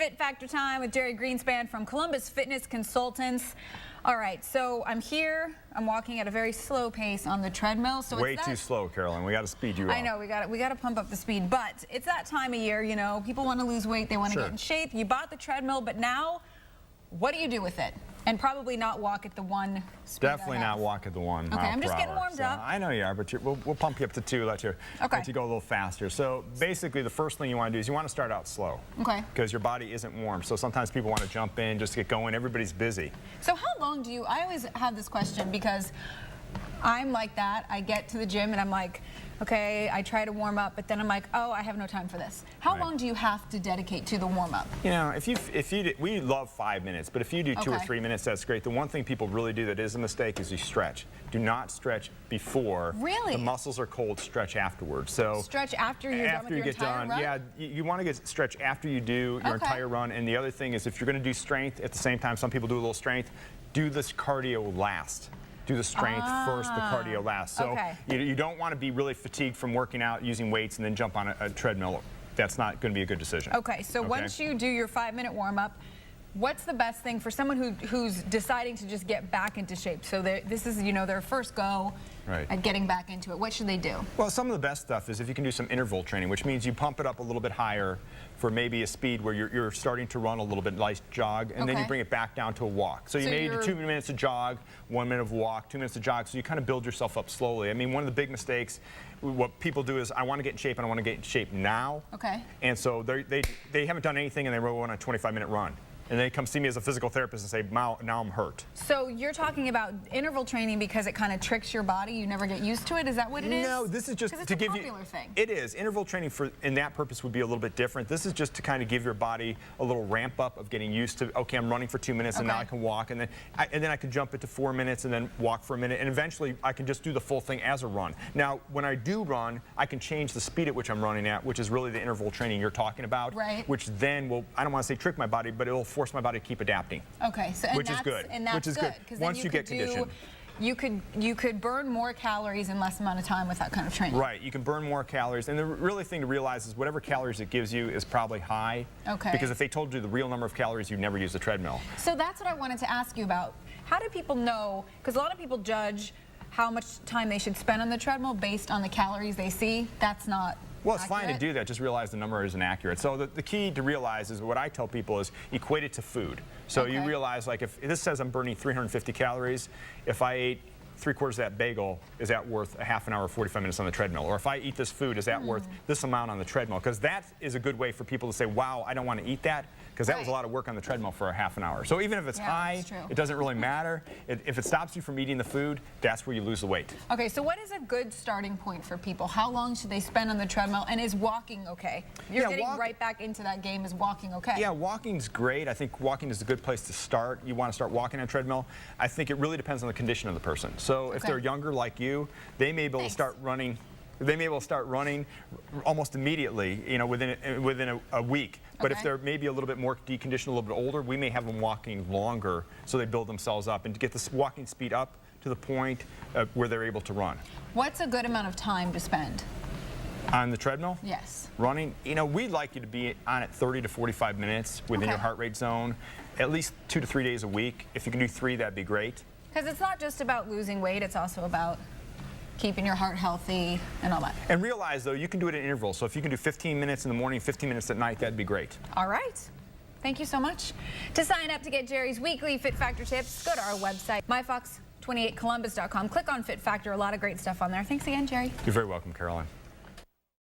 Fit Factor time with Jerry Greenspan from Columbus Fitness Consultants. All right, so I'm here. I'm walking at a very slow pace on the treadmill. So way too slow, Carolyn. We got to speed you up. I know we got to pump up the speed, but it's that time of year. You know, people want to lose weight. They want to get in shape. You bought the treadmill, but now, what do you do with it? And probably not walk at the one speed. Definitely not walk at the 1 mile per hour. Okay, I'm just getting warmed up. I know you are, but we'll pump you up to 2, let you go a little faster. So basically, the first thing you want to do is you want to start out slow. Okay. Because your body isn't warm. So sometimes people want to jump in, just get going. Everybody's busy. So how long do you, I always have this question because I'm like that. I get to the gym and I'm like, okay, I try to warm up, but then I'm like, oh, I have no time for this. How long do you have to dedicate to the warm up? You know, we love 5 minutes, but if you do 2 or 3 minutes, that's great. The one thing people really do that is a mistake is you stretch. Do not stretch before. Really? The muscles are cold. Stretch afterwards. So stretch after you're done with your entire run? Yeah, you want to get stretch after you do your entire run. And the other thing is, if you're going to do strength at the same time, some people do a little strength. Do this cardio last. Do the strength first, the cardio last. So you don't want to be really fatigued from working out, using weights, and then jump on a treadmill. That's not going to be a good decision. Okay, so once you do your 5-minute warm-up, what's the best thing for someone who's deciding to just get back into shape? So this is, you know, their first go at getting back into it. What should they do? Well, some of the best stuff is if you can do some interval training, which means you pump it up a little bit higher for maybe a speed where you're starting to run a little bit, light jog, and then you bring it back down to a walk. So you may do 2 minutes of jog, 1 minute of walk, 2 minutes of jog, so you kind of build yourself up slowly. I mean, one of the big mistakes, what people do is, I want to get in shape and I want to get in shape now. And so they haven't done anything and they roll on a 25-minute run. And they come see me as a physical therapist and say, now I'm hurt. So you're talking about interval training because it kind of tricks your body, you never get used to it? Is that what it is? No, this is just to give you... thing. It is. Interval training in that purpose would be a little bit different. This is just to kind of give your body a little ramp up of getting used to, okay, I'm running for 2 minutes and now I can walk, and then I can jump it to 4 minutes and then walk for a minute, and eventually I can just do the full thing as a run. Now, when I do run, I can change the speed at which I'm running at, which is really the interval training you're talking about, which then will, I don't want to say trick my body, but it will force my body to keep adapting. Okay, so which is good. And that's good. Once you get conditioned. You could burn more calories in less amount of time with that kind of training. Right, you can burn more calories, and the really thing to realize is whatever calories it gives you is probably high. Because if they told you the real number of calories, you'd never use the treadmill. So that's what I wanted to ask you about. How do people know, because a lot of people judge how much time they should spend on the treadmill based on the calories they see. That's not well, it's fine to do that, just realize the number isn't accurate. So the key to realize is what I tell people is equate it to food. So you realize, like, if this says I'm burning 350 calories, if I ate 3/4 of that bagel, is that worth a half an hour or 45 minutes on the treadmill? Or if I eat this food, is that worth this amount on the treadmill? Because that is a good way for people to say, wow, I don't want to eat that, because that was a lot of work on the treadmill for a half an hour. So even if it's high, it doesn't really matter. If it stops you from eating the food, that's where you lose the weight. Okay, so what is a good starting point for people? How long should they spend on the treadmill, and is walking okay? You're getting right back into that game. Is walking okay? Yeah, walking's great. I think walking is a good place to start. You want to start walking on a treadmill. I think it really depends on the condition of the person. So if they're younger like you, they may be able to start running. They may be able to start running almost immediately, you know, within a week. But if they're maybe a little bit more deconditioned, a little bit older, we may have them walking longer so they build themselves up and to get this walking speed up to the point where they're able to run. What's a good amount of time to spend? On the treadmill? Yes. Running, you know, we'd like you to be on it 30 to 45 minutes within your heart rate zone, at least 2 to 3 days a week. If you can do 3, that'd be great. Because it's not just about losing weight, it's also about keeping your heart healthy and all that. And realize, though, you can do it in intervals. So if you can do 15 minutes in the morning, 15 minutes at night, that'd be great. All right. Thank you so much. To sign up to get Jerry's weekly Fit Factor tips, go to our website, myfox28columbus.com. Click on Fit Factor. A lot of great stuff on there. Thanks again, Jerry. You're very welcome, Caroline.